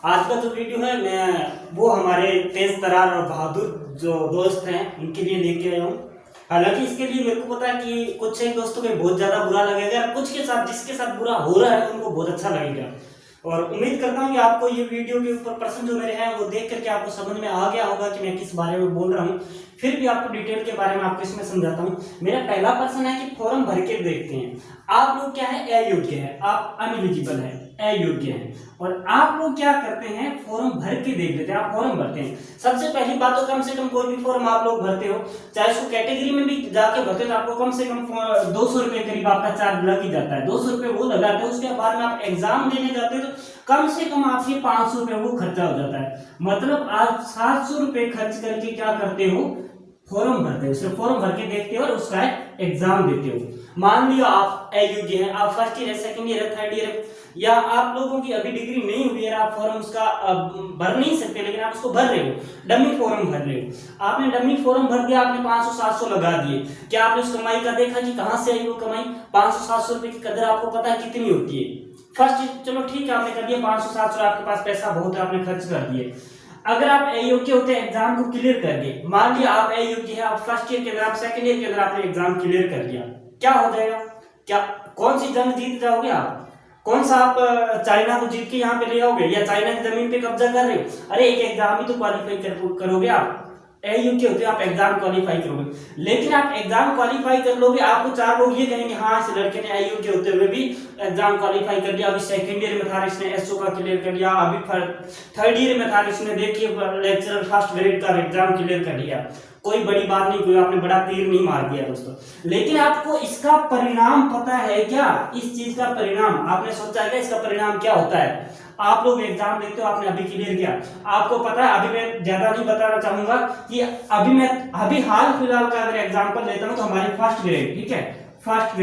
आज का जो वीडियो है मैं वो हमारे तेज तरार और बहादुर जो दोस्त हैं उनके लिए लेके आया हूँ। हालांकि इसके लिए मेरे को पता है कि कुछ एक दोस्तों को बहुत ज़्यादा बुरा लगेगा, कुछ के साथ जिसके साथ बुरा हो रहा है उनको बहुत अच्छा लगेगा। और उम्मीद करता हूँ कि आपको ये वीडियो के ऊपर प्रश्न जो मेरे हैं वो देख करके आपको समझ में आ गया होगा कि मैं किस बारे में बोल रहा हूँ। फिर भी आपको डिटेल के बारे में आपको इसमें समझाता हूँ। मेरा पहला प्रश्न है कि फॉर्म भर के देखते हैं आप लोग क्या है, अयोग्य है, आप अनएलिजिबल है, अयोग्य है। और आप लोग क्या करते हैं, फॉर्म भर के देख लेते हैं। आप फॉर्म भरते हैं, सबसे पहली बात तो कम से कम कोई भी फॉर्म आप लोग भरते हो, चाहे उसको कैटेगरी में भी जाके भरते हो तो आपको कम से कम 200 रुपए करीब आपका चार्ज लग ही जाता है। 200 रुपए वो लगाते हो, उसके बाद में आप एग्जाम देने जाते हो तो कम से कम आपके 500 रुपए वो खर्चा हो जाता है। मतलब आप 700 रुपए खर्च करके क्या करते हो, फॉर्म भरते हो। सिर्फ फॉर्म भर के देखते हो और उसका एग्जाम देते हो। मान लिया आप अयोग्य हैं, आप फर्स्ट ईयर है, सेकंड ईयर है, थर्ड ईयर है, या आप लोगों की अभी डिग्री नहीं हुई है, आप फॉर्म उसका भर नहीं सकते लेकिन आप उसको भर रहे हो, डमी फॉर्म भर रहे हो। आपने डमी फॉर्म भर दिया, आपने 500-700 लगा दिए। क्या आपने उस कमाई का देखा कि कहां से आई वो कमाई? 500-700 रुपए की कदर आपको पता है कितनी होती है? फर्स्ट चलो ठीक है, आपने कर दिया 500-700, आपके पास पैसा बहुत है, आपने खर्च कर दिए। अगर आप अयोग्य होते हैं, एग्जाम को क्लियर कर गए, मान लिया आप अयोग्य है, आप फर्स्ट ईयर के अंदर, आप सेकंड ईयर के अंदर आपने एग्जाम क्लियर कर लिया, क्या हो जाएगा? क्या कौन सी जंग जीत जाओगे आप? कौन सा आप चाइना को जीत के यहाँ पे ले आओगे या चाइना की जमीन पे कब्जा कर रहे हो? अरे एक एग्जाम ही तो क्वालिफाई करोगे आप। अयोग्य होते आप एग्जाम क्वालिफाई करोगे, लेकिन आप एग्जाम क्वालिफाई कर लोगे, आपको 4 लोग ये कहेंगे हाँ इस लड़के ने अयोग्य होते हुए भी एग्जाम क्वालिफाई कर लिया। अभी सेकंड ईयर में था, इसने एसओ का क्लियर कर लिया, अभी थर्ड ईयर में था, इसने देखिए लेक्चरर फर्स्ट ग्रेड का एग्जाम क्लियर कर लिया। कोई बड़ी बात नहीं, कोई आपने बड़ा तीर नहीं मार दिया दोस्तों। लेकिन आपको इसका परिणाम पता है क्या? इस चीज का परिणाम आपने सोचा है क्या? इसका परिणाम क्या होता है? आप लोग एग्जाम देते हो, आपने अभी क्लियर किया, आपको पता है, अभी मैं ज्यादा नहीं बताना चाहूंगा कि अभी हाल फिलहाल का अगर एग्जांपल लेता हूं तो हमारे फर्स्ट ग्रेड, ठीक है, फर्स्ट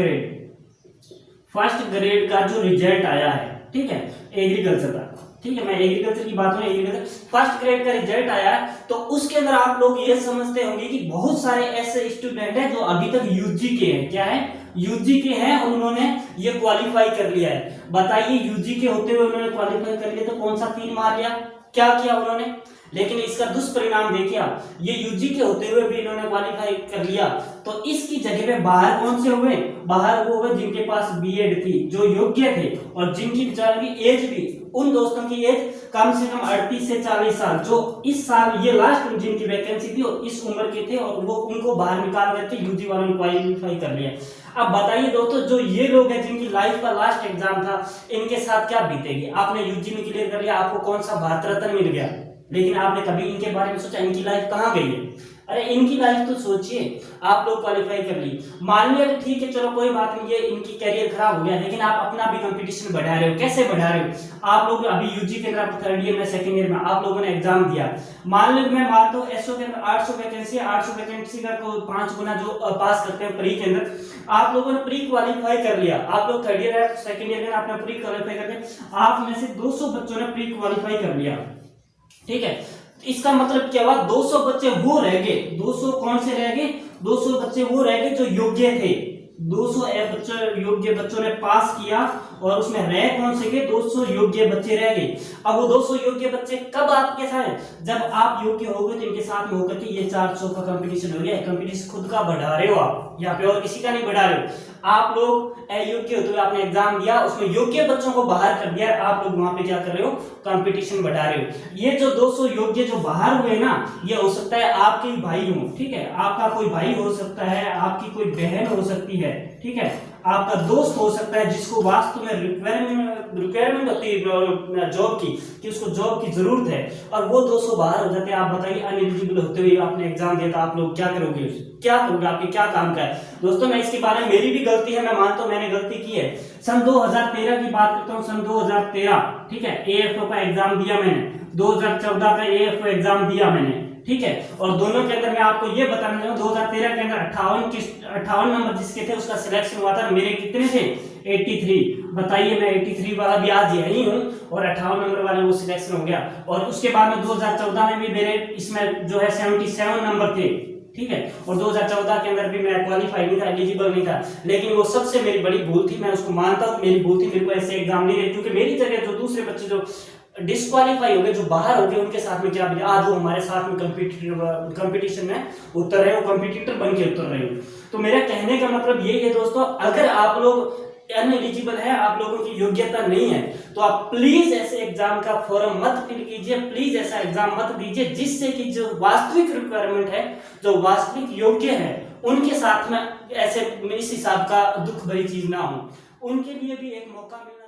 ग्रेड का जो रिजल्ट आया है, ठीक है, एग्रीकल्चर का, ठीक है, मैं एग्रीकल्चर की बात करूं, एग्रीकल्चर फर्स्ट ग्रेड का रिजल्ट आया है, तो उसके अंदर आप लोग ये समझते होंगे कि बहुत सारे ऐसे स्टूडेंट हैं जो अभी तक यूजी के हैं। क्या है? यूजी के हैं और उन्होंने ये क्वालिफाई कर लिया है। बताइए, यूजी के होते हुए उन्होंने क्वालिफाई कर लिया तो कौन सा तीर मार लिया? क्या किया उन्होंने? लेकिन इसका दुष्परिणाम देखिए आप, ये यूजी के होते हुए भी इन्होंने क्वालिफाई कर लिया तो इसकी जगह पे बाहर कौन से हुए? बाहर वो हुए जिनके पास बीएड थी, जो योग्य थे और जिनकी बेचारे की एज भी, उन दोस्तों की एज कम से कम 38 से 40 साल, जो इस साल ये लास्ट जिनकी वैकेंसी थी और इस उम्र के थे, और वो उनको बाहर निकाल करके यूजी वालों ने क्वालिफाई कर लिया। अब बताइए दोस्तों, जो ये लोग हैं जिनकी लाइफ का लास्ट एग्जाम था, इनके साथ क्या बीतेगी? आपने यूजी में क्लियर कर लिया, आपको कौन सा भारत रत्न मिल गया, लेकिन आपने कभी इनके बारे में सोचा इनकी लाइफ कहाँ गई है? अरे इनकी लाइफ तो सोचिए। आप लोग क्वालिफाई कर ली, मान लिया तो ठीक है, चलो कोई बात नहीं, ये इनकी कैरियर खराब हो गया, लेकिन आप अपना भी कंपटीशन बढ़ा रहे हो। कैसे बढ़ा रहे हो? आप लोग अभी यूजी के अंदर थर्ड ईयर में, सेकंड ईयर में आप लोगों ने एग्जाम दिया, मान लो मैं मानता हूँ एसओ के अंदर 800 वैकेंसी, 800 वैकेंसी का तो 5 गुना जो पास करते हैं प्री के अंदर, आप लोगों ने प्री क्वालिफाई कर लिया। आप लोग थर्ड ईयर है, सेकंड ईयर में आपने प्री क्वालिफाई कर लिया, आप में से 200 बच्चों ने प्री क्वालिफाई कर लिया, ठीक है। इसका मतलब क्या हुआ? 200 बच्चे वो रह गए, 200 कौन से रह गए? 200 बच्चे वो रह गए जो योग्य थे। 200 योग्य बच्चों ने पास किया और उसमें रह कौन से गए? 200 योग्य बच्चे रह गए। अब वो 200 योग्य बच्चे कब आपके साथ? जब आप योग्य हो गए तो इनके साथ में होकर के ये 400 का कंपटीशन हो गया। कंपटीशन खुद का बढ़ा रहे हो आप, यहाँ पे और किसी का नहीं बढ़ा रहे हो। आप लोग अयोग्य होते हुए आपने एग्जाम दिया, उसमें योग्य बच्चों को बाहर कर दिया, आप लोग वहां पे क्या कर रहे हो? कंपटीशन बढ़ा रहे हो। ये जो 200 योग्य जो बाहर हुए ना, ये हो सकता है आपके ही भाई हो, ठीक है, आपका कोई भाई हो सकता है, आपकी कोई बहन हो सकती है, ठीक है, आपका दोस्त हो सकता है जिसको वास्तव में रिक्वायरमेंट होती है जॉब की, कि उसको जॉब की जरूरत है, और वो 200 बाहर हो जाते हैं। आप बताइए, अनएलिजिबल होते हुए आपने एग्जाम दिया, आप लोग क्या करोगे? क्या करोगे? आपके क्या काम का है? दोस्तों मैं इसके बारे में, मेरी भी गलती है, मैं मानता हूं मैंने गलती की है। सन 2013 की बात करता हूं, सन 2013, ठीक है, एएफओ का एग्जाम दिया मैंने, 2014 का एएफओ एग्जाम दिया मैंने, ठीक है, और दोनों के अंदर मैं आपको ये बताना चाहूंगा, 2013 के अंदर 58 नंबर जिसके थे उसका सिलेक्शन हुआ था। मेरे कितने थे? 83। बताइए, मैं 83 वाला भी आज यही हूँ और 58 नंबर वाले वो सिलेक्शन हो गया। और उसके बाद में 2014 में भी मेरे इसमें जो है 77 नंबर थे, ठीक है, और 2014 के अंदर भी मैं क्वालिफाई नहीं था, एलिजिबल नहीं था, लेकिन वो सबसे मेरी बड़ी भूल थी, मैं उसको मानता हूँ मेरी भूल थी, मेरे को ऐसे एग्जाम नहीं रहे, क्योंकि मेरी जगह जो दूसरे बच्चे जो डिस्क्वालीफाई हो गए, जो बाहर हो गए, उनके साथ में क्या मिला, आज वो हमारे साथ में कंपटीशन में उतर रहे हो, कंपटीटर बन के उतर रहे हो। तो मेरा कहने का मतलब ये है दोस्तों, अगर आप लोग अनएलिजिबल है, आप लोगों की योग्यता नहीं है, तो आप प्लीज ऐसे एग्जाम का फॉर्म मत फिल कीजिए, प्लीज ऐसा एग्जाम मत दीजिए जिससे कि जो वास्तविक रिक्वायरमेंट है, जो वास्तविक योग्य है, उनके साथ में ऐसे इस हिसाब का दुख भरी चीज ना हो, उनके लिए भी एक मौका मिलना